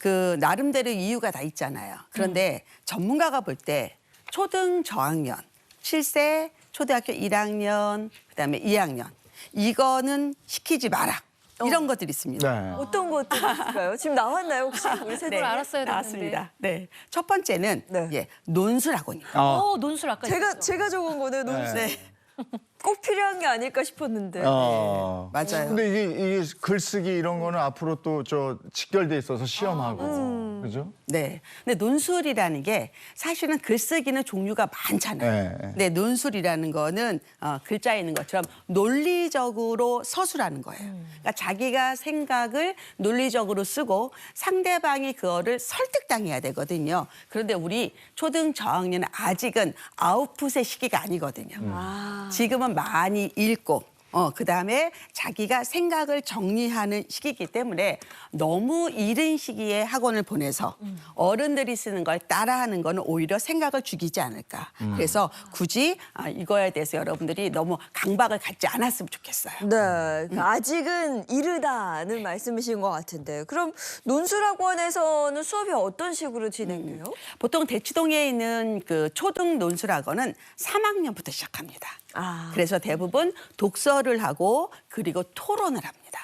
그 나름대로 이유가 다 있잖아요. 그런데 전문가가 볼 때 초등 저학년, 7세, 초등학교 1학년, 그다음에 2학년 이거는 시키지 마라. 이런 것들이 있습니다. 네. 어떤 것들이 있을까요? 지금 나왔나요 혹시? 우리 세대 네, 알았어야 되는데. 나왔습니다. 네, 첫 번째는 네. 예, 논술학원입니다. 논술 아까 제가 적은 거는 논술 네. 꼭 필요한 게 아닐까 싶었는데. 맞아요. 근데 이게 글쓰기 이런 거는 앞으로 또 저 직결돼 있어서 시험하고 그죠? 네. 근데 논술이라는 게 사실은 글쓰기는 종류가 많잖아요. 네. 근데 논술이라는 거는 글자에 있는 것처럼 논리적으로 서술하는 거예요. 그러니까 자기가 생각을 논리적으로 쓰고 상대방이 그거를 설득당해야 되거든요. 그런데 우리 초등 저학년은 아직은 아웃풋의 시기가 아니거든요. 지금은 많이 읽고 그다음에 자기가 생각을 정리하는 시기이기 때문에 너무 이른 시기에 학원을 보내서 어른들이 쓰는 걸 따라하는 거는 오히려 생각을 죽이지 않을까. 그래서 굳이 이거에 대해서 여러분들이 너무 강박을 갖지 않았으면 좋겠어요. 네, 아직은 이르다는 말씀이신 것 같은데 그럼 논술학원에서는 수업이 어떤 식으로 진행돼요? 보통 대치동에 있는 그 초등 논술학원은 3학년부터 시작합니다. 그래서 대부분 독서를 하고 그리고 토론을 합니다.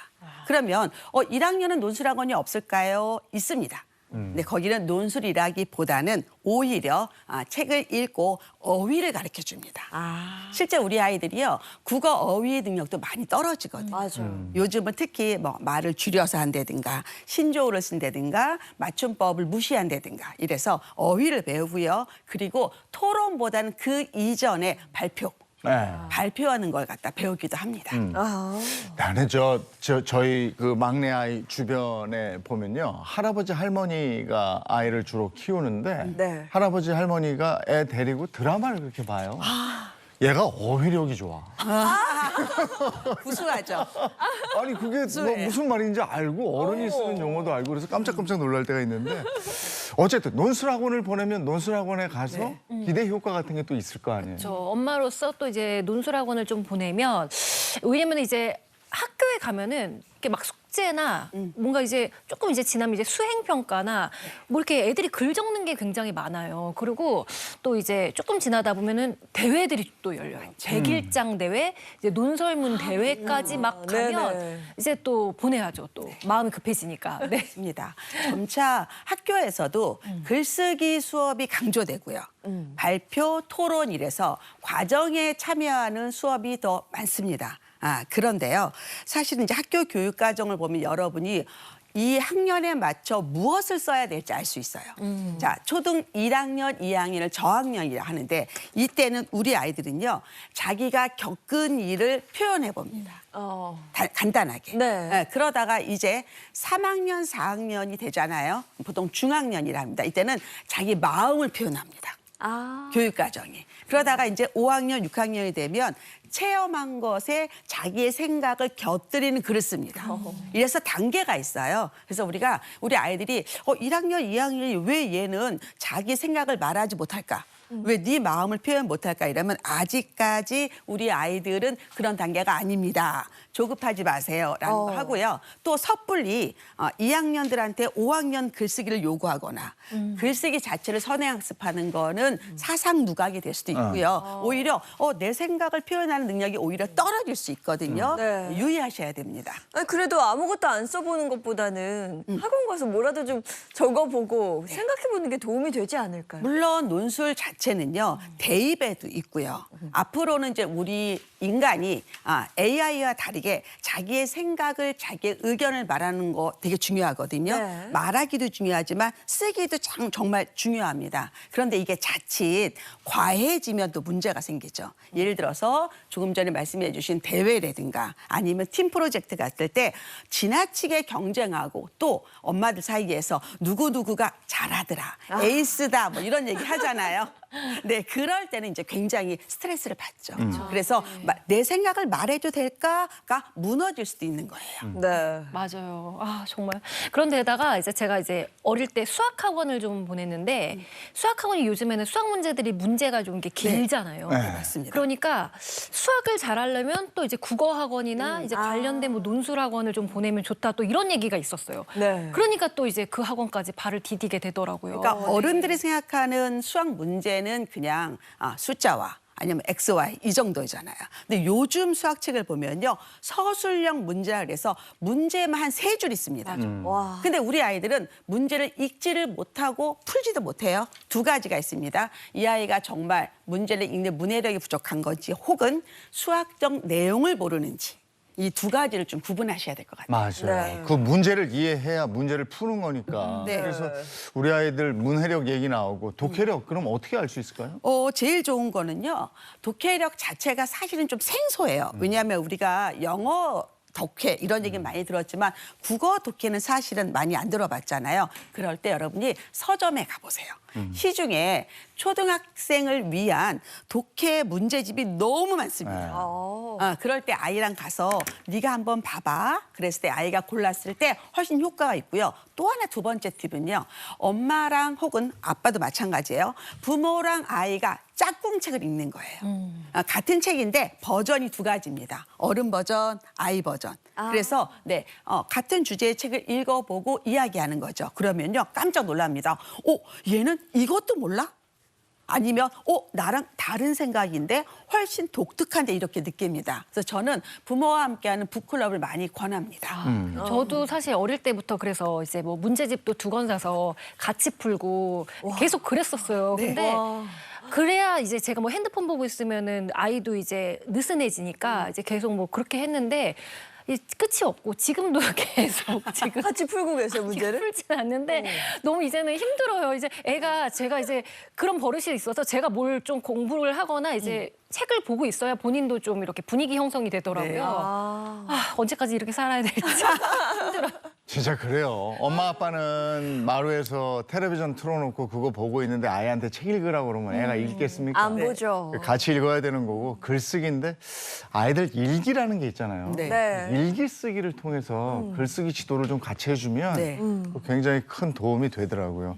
그러면 1학년은 논술학원이 없을까요? 있습니다. 근데 거기는 논술이라기보다는 오히려 책을 읽고 어휘를 가르쳐 줍니다. 실제 우리 아이들이요 국어 어휘 능력도 많이 떨어지거든요. 맞아요. 요즘은 특히 뭐 말을 줄여서 한다든가 신조어를 쓴다든가 맞춤법을 무시한다든가 이래서 어휘를 배우고요. 그리고 토론보다는 그 이전에 발표하는 걸 갖다 배우기도 합니다. 나는 저희 그 막내 아이 주변에 보면요 할아버지 할머니가 아이를 주로 키우는데 네. 할아버지 할머니가 애 데리고 드라마를 그렇게 봐요. 얘가 어휘력이 좋아. 구수하죠. 아니 그게 뭐 무슨 말인지 알고 어른이 쓰는 용어도 알고 그래서 깜짝깜짝 놀랄 때가 있는데 어쨌든 논술학원을 보내면 논술학원에 가서 기대 효과 같은 게 또 있을 거 아니에요. 저 엄마로서 또 이제 논술학원을 좀 보내면 왜냐면 이제 학교에 가면은 이렇게 막 숙제나 뭔가 이제 조금 이제 지나면 이제 수행 평가나 뭐 이렇게 애들이 글 적는 게 굉장히 많아요. 그리고 또 이제 조금 지나다 보면은 대회들이 또 열려요. 백일장 대회, 이제 논설문 대회까지 막 가면 네네. 이제 또 보내야죠. 또 마음이 급해지니까. 네. 맞습니다. 점차 학교에서도 글쓰기 수업이 강조되고요. 발표, 토론 이래서 과정에 참여하는 수업이 더 많습니다. 그런데요. 사실은 이제 학교 교육 과정을 보면 여러분이 이 학년에 맞춰 무엇을 써야 될지 알 수 있어요. 자, 초등 1학년, 2학년을 저학년이라 하는데 이때는 우리 아이들은요. 자기가 겪은 일을 표현해 봅니다. 간단하게. 네. 그러다가 이제 3학년, 4학년이 되잖아요. 보통 중학년이라 합니다. 이때는 자기 마음을 표현합니다. 교육 과정이. 그러다가 이제 5학년, 6학년이 되면 체험한 것에 자기의 생각을 곁들이는 글을 씁니다. 이래서 단계가 있어요. 그래서 우리가 우리 아이들이 1학년, 2학년이 왜 얘는 자기 생각을 말하지 못할까? 왜 네 마음을 표현 못할까? 이러면 아직까지 우리 아이들은 그런 단계가 아닙니다. 조급하지 마세요라는 거 하고요. 또 섣불리 2학년들한테 5학년 글쓰기를 요구하거나 글쓰기 자체를 선행학습하는 거는 사상 누각이 될 수도 있고요. 오히려 내 생각을 표현하는 능력이 오히려 떨어질 수 있거든요. 네. 유의하셔야 됩니다. 아니, 그래도 아무것도 안 써보는 것보다는 학원 가서 뭐라도 좀 적어보고 생각해보는 게 도움이 되지 않을까요? 물론 논술 자체는요 대입에도 있고요. 앞으로는 이제 우리 인간이 AI와 다르게 자기의 생각을 자기의 의견을 말하는 거 되게 중요하거든요. 네. 말하기도 중요하지만 쓰기도 정말 중요합니다. 그런데 이게 자칫 과해지면 또 문제가 생기죠. 예를 들어서 조금 전에 말씀해 주신 대회라든가 아니면 팀 프로젝트 갔을 때 지나치게 경쟁하고 또 엄마들 사이에서 누구누구가 잘하더라, 에이스다 뭐 이런 얘기 하잖아요. 네, 그럴 때는 이제 굉장히 스트레스를 받죠. 그래서 내 생각을 말해도 될까가 무너질 수도 있는 거예요. 네. 맞아요. 아, 정말. 그런데다가 이제 제가 이제 어릴 때 수학 학원을 좀 보냈는데 수학 학원이 요즘에는 수학 문제들이 문제가 좀 이렇게 길잖아요. 네. 맞습니다. 그러니까 수학을 잘하려면 또 이제 국어 학원이나 이제 관련된 뭐 논술 학원을 좀 보내면 좋다 또 이런 얘기가 있었어요. 네. 그러니까 또 이제 그 학원까지 발을 디디게 되더라고요. 그러니까 어른들이 생각하는 수학 문제는 그냥 숫자와 아니면 X, Y 이 정도잖아요. 근데 요즘 수학책을 보면요. 서술형 문제라 그래서 문제만 한 3줄 있습니다. 와. 근데 우리 아이들은 문제를 읽지를 못하고 풀지도 못해요. 2가지가 있습니다. 이 아이가 정말 문제를 읽는 문해력이 부족한 건지 혹은 수학적 내용을 모르는지 이 2가지를 좀 구분하셔야 될 것 같아요. 맞아요. 네. 그 문제를 이해해야 문제를 푸는 거니까. 네. 그래서 우리 아이들 문해력 얘기 나오고 독해력 그럼 어떻게 알 수 있을까요? 제일 좋은 거는요. 독해력 자체가 사실은 좀 생소해요. 왜냐하면 우리가 영어 독해 이런 얘기 많이 들었지만 국어 독해는 사실은 많이 안 들어봤잖아요. 그럴 때 여러분이 서점에 가보세요. 시중에 초등학생을 위한 독해 문제집이 너무 많습니다. 그럴 때 아이랑 가서 네가 한번 봐봐. 그랬을 때 아이가 골랐을 때 훨씬 효과가 있고요. 또 하나 2번째 팁은요. 엄마랑 혹은 아빠도 마찬가지예요. 부모랑 아이가 짝꿍책을 읽는 거예요. 같은 책인데 버전이 2가지입니다. 어른 버전, 아이 버전. 그래서 같은 주제의 책을 읽어보고 이야기하는 거죠. 그러면요 깜짝 놀랍니다. 얘는 이것도 몰라? 아니면 나랑 다른 생각인데 훨씬 독특한데 이렇게 느낍니다. 그래서 저는 부모와 함께하는 북클럽을 많이 권합니다. 저도 사실 어릴 때부터 그래서 이제 뭐 문제집도 2권 사서 같이 풀고 계속 그랬었어요. 근데 그래야 이제 제가 뭐 핸드폰 보고 있으면은 아이도 이제 느슨해지니까 이제 계속 뭐 그렇게 했는데 끝이 없고 지금도 계속 지금 같이 풀고 계세요, 문제를? 풀지는 않는데 너무 이제는 힘들어요. 이제 제가 이제 그런 버릇이 있어서 제가 뭘 좀 공부를 하거나 이제 책을 보고 있어야 본인도 좀 이렇게 분위기 형성이 되더라고요. 네. 언제까지 이렇게 살아야 될지 힘들어요. 진짜 그래요. 엄마 아빠는 마루에서 텔레비전 틀어놓고 그거 보고 있는데 아이한테 책 읽으라고 그러면 애가 읽겠습니까? 안 보죠. 같이 읽어야 되는 거고 글쓰기인데 아이들 일기라는 게 있잖아요. 네. 네. 일기 쓰기를 통해서 글쓰기 지도를 좀 같이 해주면 네. 굉장히 큰 도움이 되더라고요.